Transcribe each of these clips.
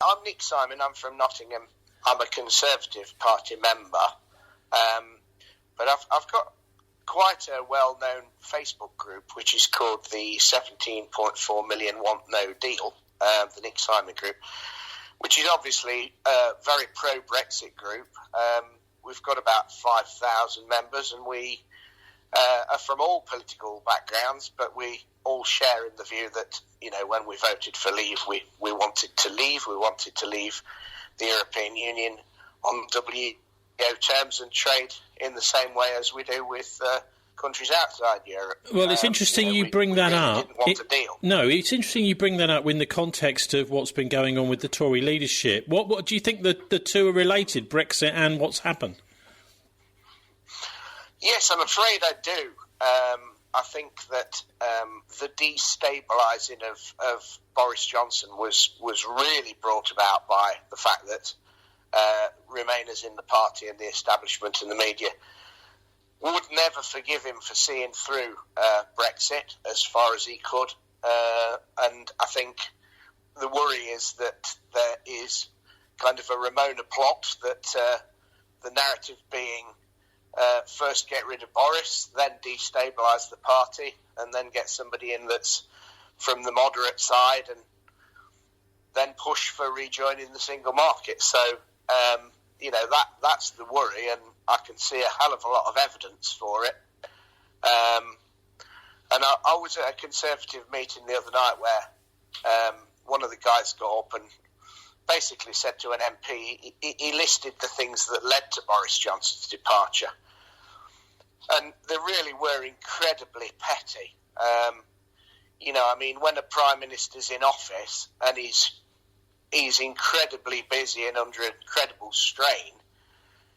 I'm Nick Simon. I'm from Nottingham. I'm a Conservative Party member, but I've got quite a well-known Facebook group which is called the 17.4 million want no deal, the Nick Simon group, which is obviously a very pro-Brexit group. We've got about 5,000 members, and we are from all political backgrounds, but we all share in the view that, you know, when we voted for leave, we wanted to leave. We wanted to leave the European Union on WTO terms and trade in the same way as we do with countries outside Europe. Well, it's interesting you bring that up. Didn't want a deal. No, it's interesting you bring that up in the context of what's been going on with the Tory leadership. What do you think the two are related, Brexit and what's happened? Yes, I'm afraid I do. I think that the destabilising of Boris Johnson was really brought about by the fact that Remainers in the party and the establishment and the media would never forgive him for seeing through Brexit as far as he could. And I think the worry is that there is kind of a Ramona plot, that the narrative being first get rid of Boris, then destabilise the party, and then get somebody in that's from the moderate side, and then push for rejoining the single market. So, you know, that's the worry, and I can see a hell of a lot of evidence for it. And I was at a Conservative meeting the other night where one of the guys got up and basically said to an MP, he listed the things that led to Boris Johnson's departure. And they really were incredibly petty. You know, I mean, when a Prime Minister's in office and he's incredibly busy and under incredible strain,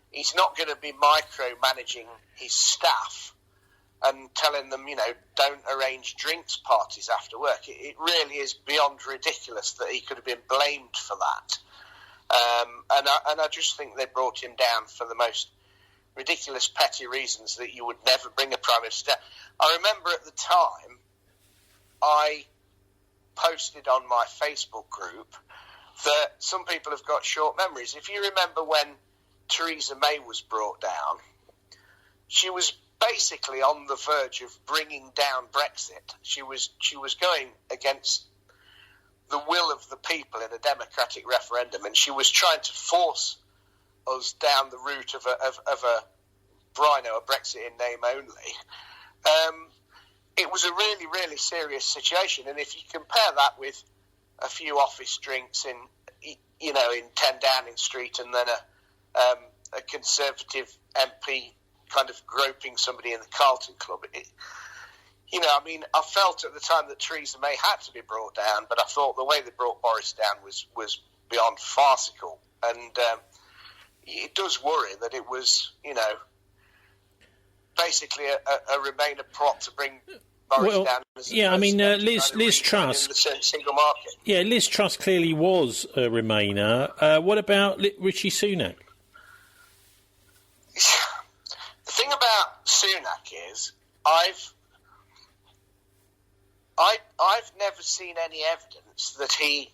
he's not going to be micromanaging his staff and telling them, you know, don't arrange drinks parties after work. It really is beyond ridiculous that he could have been blamed for that. And I just think they brought him down for the most ridiculous, petty reasons that you would never bring a Prime Minister. I remember at the time, I posted on my Facebook group that some people have got short memories. If you remember when Theresa May was brought down, she was basically on the verge of bringing down Brexit. She was going against the will of the people in a democratic referendum, and she was trying to force us down the route of a Brino, a Brexit in name only. It was a really, really serious situation, and if you compare that with a few office drinks in 10 Downing Street, and then a Conservative MP kind of groping somebody in the Carlton Club, I felt at the time that Theresa May had to be brought down, but I thought the way they brought Boris down was beyond farcical, and it does worry that it was, basically a Remainer plot to bring Boris down. Liz Truss. The single market. Yeah, Liz Truss clearly was a Remainer. What about Rishi Sunak? The thing about Sunak is, I've never seen any evidence that he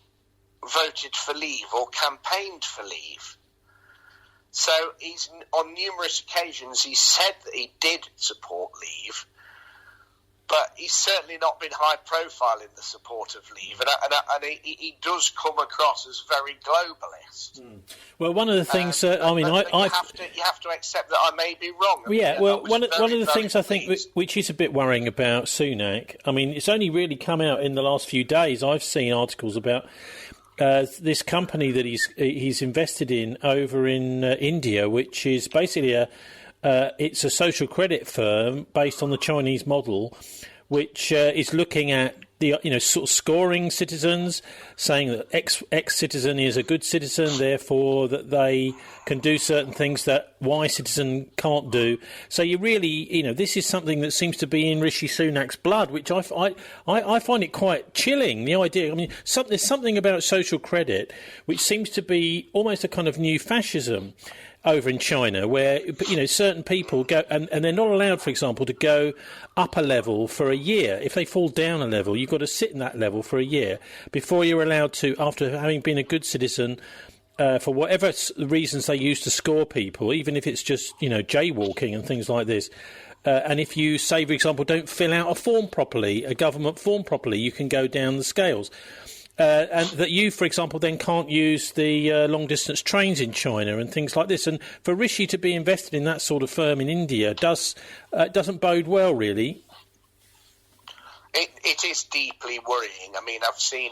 voted for leave or campaigned for leave. So on numerous occasions he's said that he did support leave, but he's certainly not been high profile in the support of leave, and he does come across as very globalist. Well, one of the things, you have to accept that I may be wrong. One of the things I think which is a bit worrying about Sunak, I mean, it's only really come out in the last few days. I've seen articles about this company that he's invested in over in India, which is basically it's a social credit firm based on the Chinese model, which is looking at the sort of scoring citizens, saying that X citizen is a good citizen, therefore that they can do certain things that Y citizen can't do. So you really, this is something that seems to be in Rishi Sunak's blood, which I find it quite chilling. The idea, there's something about social credit which seems to be almost a kind of new fascism. over in China, where certain people go and they're not allowed, for example, to go up a level for a year. If they fall down a level, you've got to sit in that level for a year before you're allowed to, after having been a good citizen, for whatever reasons they use to score people, even if it's just jaywalking and things like this. And if you say, for example, don't fill out a government form properly, you can go down the scales. And that you, for example, then can't use the long-distance trains in China and things like this. And for Rishi to be invested in that sort of firm in India doesn't bode well, really. It is deeply worrying. I mean, I've seen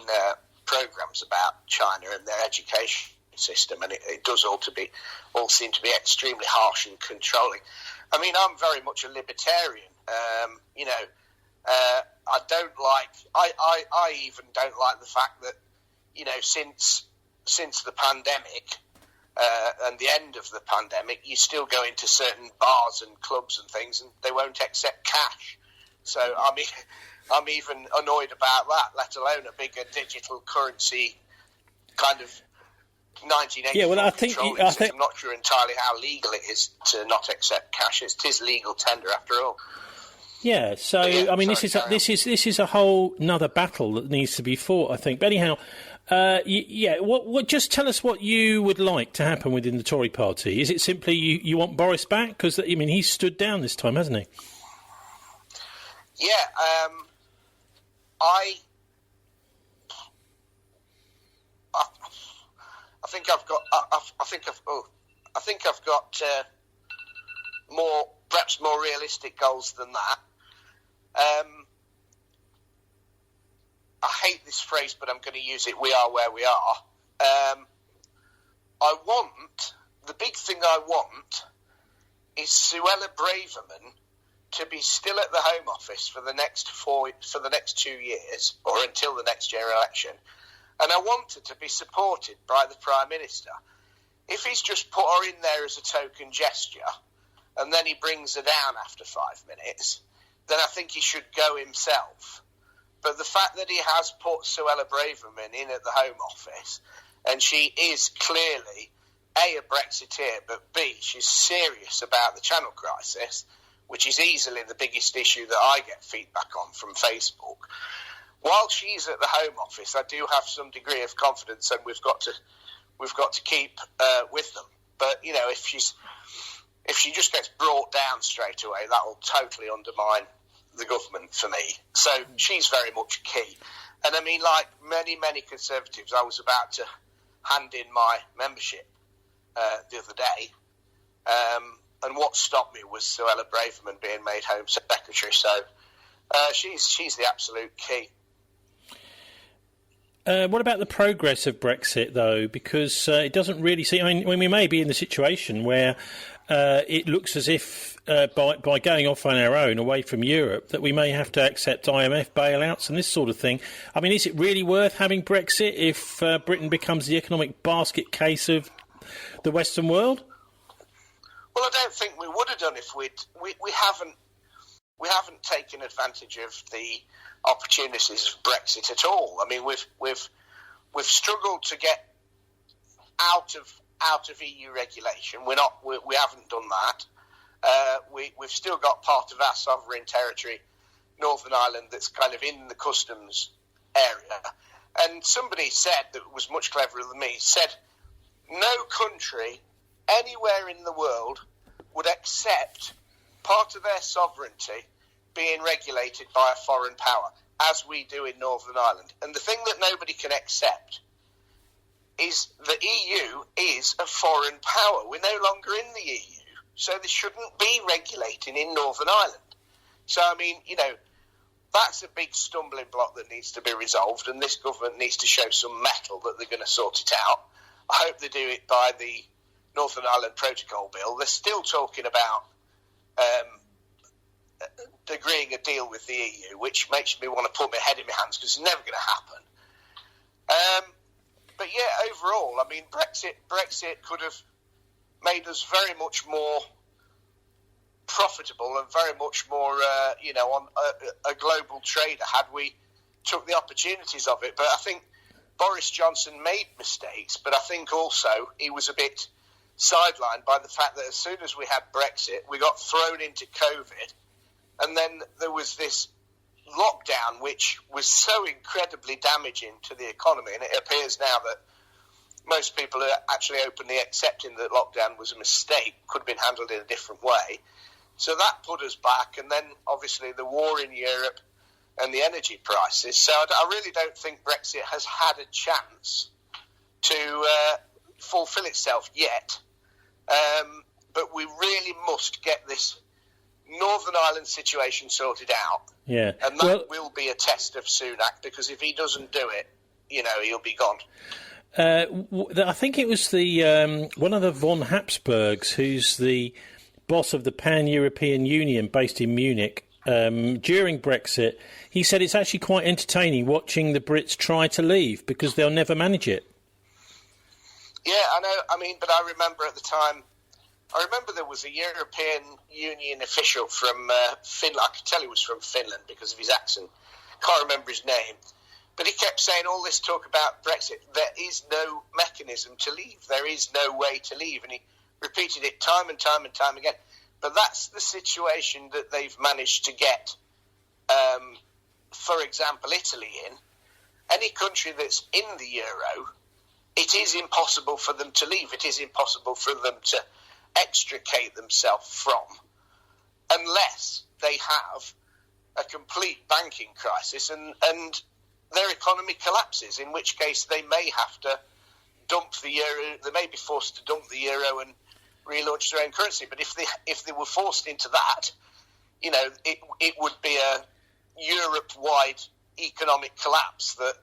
programmes about China and their education system, and it does all seem to be extremely harsh and controlling. I mean, I'm very much a libertarian. I don't like. I even don't like the fact that since the pandemic and the end of the pandemic, you still go into certain bars and clubs and things, and they won't accept cash. So I'm even annoyed about that. Let alone a bigger digital currency kind of 1980. Yeah, well, I think I'm not sure entirely how legal it is to not accept cash. It is legal tender after all. Yeah, so I mean, this is a whole another battle that needs to be fought, I think. But anyhow, what? Just tell us what you would like to happen within the Tory party. Is it simply you want Boris back? Because he's stood down this time, hasn't he? Yeah, I think I've got perhaps more realistic goals than that. I hate this phrase, but I'm going to use it. We are where we are. The big thing I want is Suella Braverman to be still at the Home Office for the next 2 years, or until the next general election, and I want her to be supported by the Prime Minister. If he's just put her in there as a token gesture, and then he brings her down after 5 minutes, then I think he should go himself. But the fact that he has put Suella Braverman in at the Home Office, and she is clearly, A, a Brexiteer, but B, she's serious about the Channel crisis, which is easily the biggest issue that I get feedback on from Facebook. While she's at the Home Office, I do have some degree of confidence, and we've got to keep with them. But if she just gets brought down straight away, that will totally undermine the government for me. So she's very much key. And I mean, like many Conservatives, I was about to hand in my membership the other day, and what stopped me was Suella Braverman being made Home Secretary. So she's the absolute key. What about the progress of Brexit, though? Because it doesn't really seem... I mean, we may be in the situation where it looks as if, by going off on our own, away from Europe, that we may have to accept IMF bailouts and this sort of thing. I mean, is it really worth having Brexit if Britain becomes the economic basket case of the Western world? Well, I don't think we would have done if we haven't taken advantage of the opportunities of Brexit at all. I mean, we've struggled to get out of EU regulation. We haven't done that. We've still got part of our sovereign territory, Northern Ireland, that's kind of in the customs area. And somebody said, that was much cleverer than me, said no country anywhere in the world would accept part of their sovereignty being regulated by a foreign power, as we do in Northern Ireland. And the thing that nobody can accept is the EU is a foreign power. We're no longer in the EU, so they shouldn't be regulating in Northern Ireland. So, I mean, that's a big stumbling block that needs to be resolved, and this government needs to show some mettle that they're going to sort it out. I hope they do it by the Northern Ireland Protocol Bill. They're still talking about agreeing a deal with the EU, which makes me want to put my head in my hands because it's never going to happen. But yeah, overall, I mean, Brexit could have made us very much more profitable and very much more, on a global trader had we took the opportunities of it. But I think Boris Johnson made mistakes, but I think also he was a bit sidelined by the fact that as soon as we had Brexit, we got thrown into COVID, and then there was this lockdown which was so incredibly damaging to the economy, and it appears now that most people are actually openly accepting that lockdown was a mistake, could have been handled in a different way. So that put us back, and then obviously the war in Europe and the energy prices. So I really don't think Brexit has had a chance to fulfil itself yet. But we really must get this Northern Ireland situation sorted out. Yeah. And that will be a test of Sunak, because if he doesn't do it, he'll be gone. I think it was the one of the von Habsburgs, who's the boss of the Pan-European Union based in Munich, during Brexit, he said it's actually quite entertaining watching the Brits try to leave because they'll never manage it. Yeah, I know. But I remember at the time, there was a European Union official from Finland. I could tell he was from Finland because of his accent. Can't remember his name. But he kept saying all this talk about Brexit. There is no mechanism to leave. There is no way to leave. And he repeated it time and time and time again. But that's the situation that they've managed to get, for example, Italy in. Any country that's in the euro, it is impossible for them to leave. It is impossible for them to extricate themselves from, unless they have a complete banking crisis and their economy collapses, in which case they may have to dump the euro. They may be forced to dump the euro and relaunch their own currency. But if they were forced into that, it would be a Europe-wide economic collapse that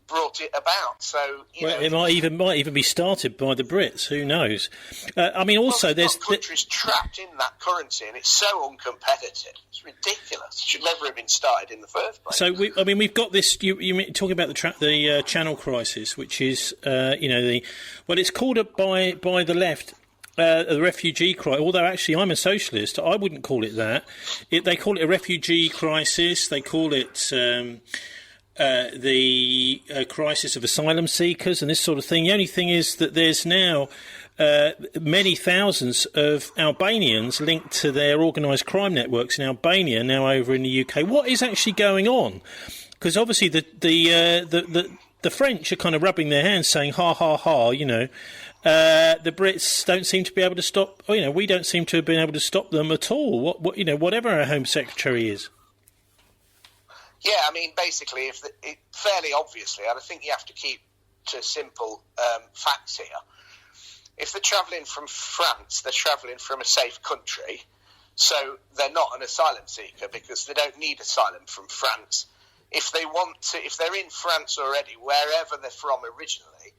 brought it about. So it might even be started by the Brits. Who knows? Also there's countries trapped in that currency, and it's so uncompetitive. It's ridiculous. It should never have been started in the first place. So we've got this. You talking about the Channel crisis, which is it's called by the left. The refugee crisis, although actually I'm a socialist, I wouldn't call it that. They call it a refugee crisis. They call it the crisis of asylum seekers and this sort of thing. The only thing is that there's now many thousands of Albanians linked to their organised crime networks in Albania now over in the UK. What is actually going on? Because obviously the French are kind of rubbing their hands, saying ha ha ha. The Brits don't seem to be able to stop. We don't seem to have been able to stop them at all. Whatever our Home Secretary is. Yeah, basically, fairly obviously, and I think you have to keep to simple facts here. If they're travelling from France, they're travelling from a safe country, so they're not an asylum seeker because they don't need asylum from France. If they're in France already, wherever they're from originally,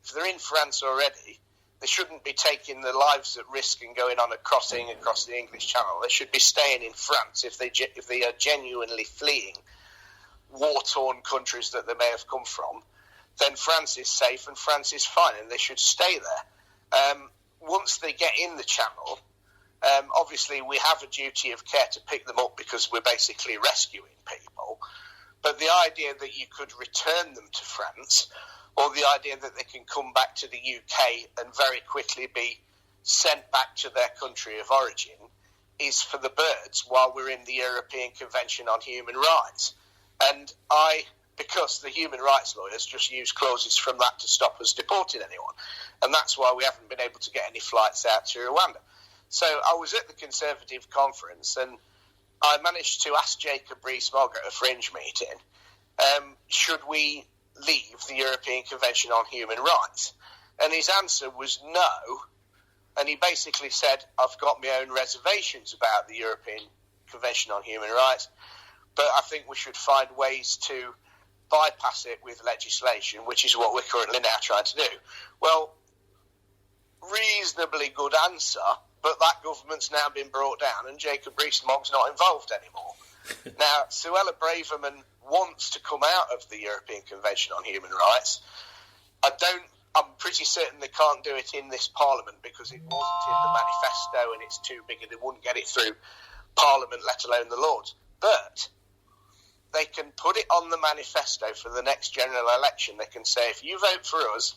if they're in France already, they shouldn't be taking their lives at risk and going on a crossing across the English Channel. They should be staying in France if they are genuinely fleeing war-torn countries that they may have come from. Then France is safe and France is fine, and they should stay there. Once they get in the Channel, obviously we have a duty of care to pick them up because we're basically rescuing people. But the idea that you could return them to France, or the idea that they can come back to the UK and very quickly be sent back to their country of origin, is for the birds while we're in the European Convention on Human Rights. And because the human rights lawyers just use clauses from that to stop us deporting anyone. And that's why we haven't been able to get any flights out to Rwanda. So I was at the Conservative conference and I managed to ask Jacob Rees-Mogg at a fringe meeting, should we leave the European Convention on Human Rights? And his answer was no. And he basically said, I've got my own reservations about the European Convention on Human Rights, but I think we should find ways to bypass it with legislation, which is what we're currently now trying to do. Well, reasonably good answer, but that government's now been brought down and Jacob Rees-Mogg's not involved anymore. Now, Suella Braverman wants to come out of the European Convention on Human Rights. I'm pretty certain they can't do it in this Parliament because it wasn't in the manifesto and it's too big and they wouldn't get it through Parliament, let alone the Lords. But they can put it on the manifesto for the next general election. They can say, if you vote for us,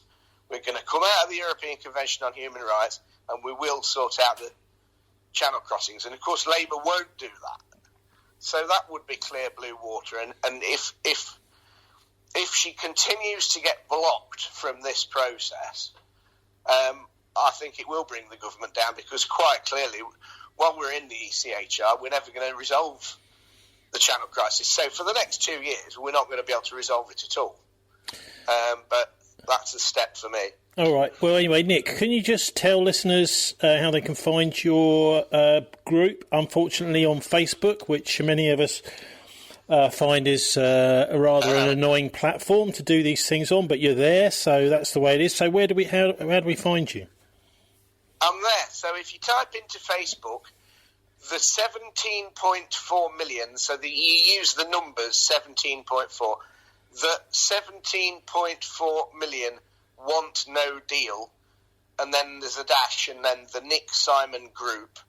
We're going to come out of the European Convention on Human Rights, and we will sort out the channel crossings. And of course, Labour won't do that. So that would be clear blue water. And if she continues to get blocked from this process, I think it will bring the government down, because quite clearly, while we're in the ECHR, we're never going to resolve the channel crisis. So for the next 2 years, we're not going to be able to resolve it at all. But that's a step for me. All right. Well, anyway, Nick, can you just tell listeners how they can find your group, unfortunately, on Facebook, which many of us find is a rather an annoying platform to do these things on, but you're there, so that's the way it is. So how do we find you? I'm there. So if you type into Facebook, the 17.4 million, so you use the numbers 17.4, the 17.4 million want no deal, and then there's a dash, and then the Nick Simon group.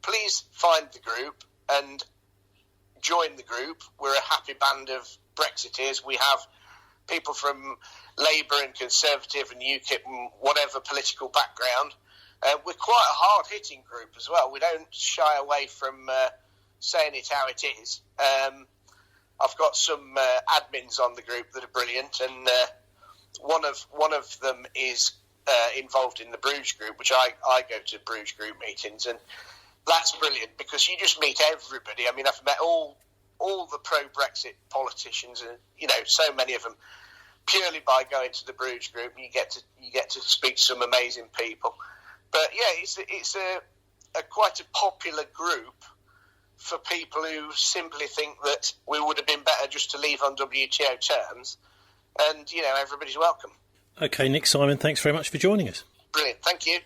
Please find the group and join the group. We're a happy band of Brexiteers. We have people from Labour and Conservative and UKIP and whatever political background. We're quite a hard-hitting group as well. We don't shy away from saying it how it is. I've got some admins on the group that are brilliant, and one of them is involved in the Bruges group, which I go to Bruges group meetings, and that's brilliant because you just meet everybody. I mean, I've met all the pro-Brexit politicians, and so many of them purely by going to the Bruges group. You get to speak to some amazing people. But yeah, it's a quite a popular group for people who simply think that we would have been better just to leave on WTO terms, and everybody's welcome. Okay, Nick Simon, thanks very much for joining us. Brilliant, thank you.